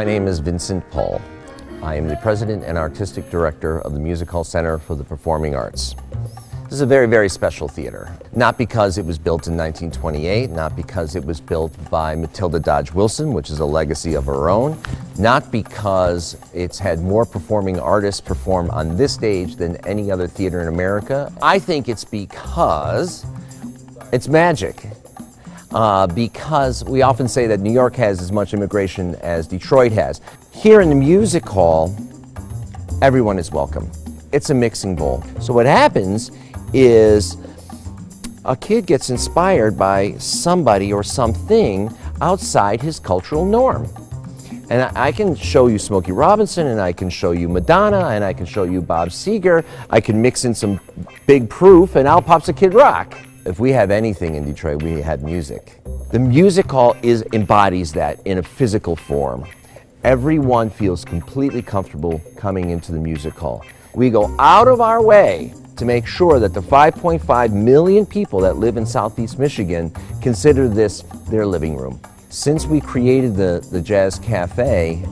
My name is Vincent Paul. I am the President and Artistic Director of the Music Hall Center for the Performing Arts. This is a very, very special theater. Not because it was built in 1928, not because it was built by Matilda Dodge Wilson, which is a legacy of her own, not because it's had more performing artists perform on this stage than any other theater in America. I think it's because it's magic. Because we often say that New York has as much immigration as Detroit has. Here in the music hall, everyone is welcome. It's a mixing bowl. So what happens is a kid gets inspired by somebody or something outside his cultural norm. And I can show you Smokey Robinson, and I can show you Madonna, and I can show you Bob Seger. I can mix in some Big Proof, and out pops a Kid Rock. If we have anything in Detroit, we had music. The music hall embodies that in a physical form. Everyone feels completely comfortable coming into the music hall. We go out of our way to make sure that the 5.5 million people that live in Southeast Michigan consider this their living room. Since we created the Jazz Café,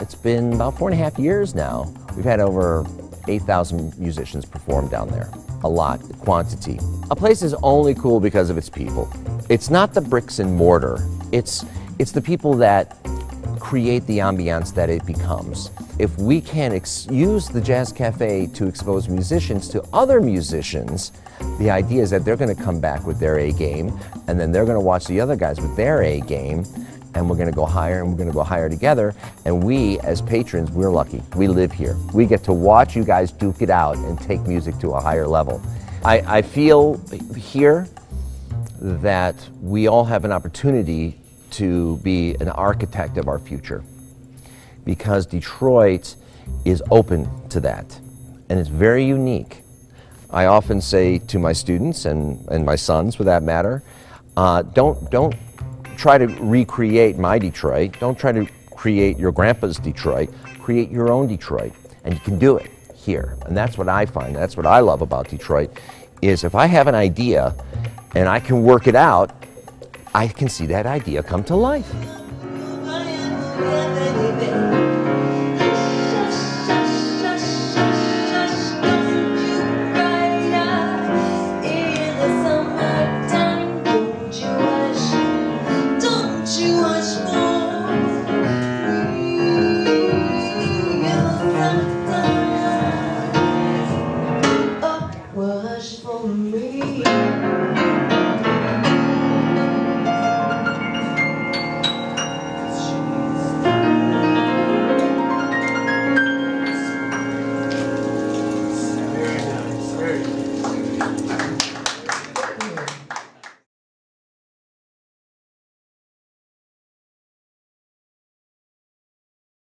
it's been about 4.5 years now. We've had over 8,000 musicians perform down there. A lot, quantity. A place is only cool because of its people. It's not the bricks and mortar. It's the people that create the ambiance that it becomes. If we can use the Jazz Café to expose musicians to other musicians, the idea is that they're going to come back with their A game, and then they're going to watch the other guys with their A game, and we're going to go higher, and we're going to go higher together. And we, as patrons, we're lucky. We live here. We get to watch you guys duke it out and take music to a higher level. I feel here that we all have an opportunity to be an architect of our future, because Detroit is open to that, and it's very unique. I often say to my students, and my sons for that matter, don't try to recreate my Detroit. Don't try to create your grandpa's Detroit. Create your own Detroit, and you can do it here. And that's what I find, that's what I love about Detroit, is if I have an idea and I can work it out, I can see that idea come to life.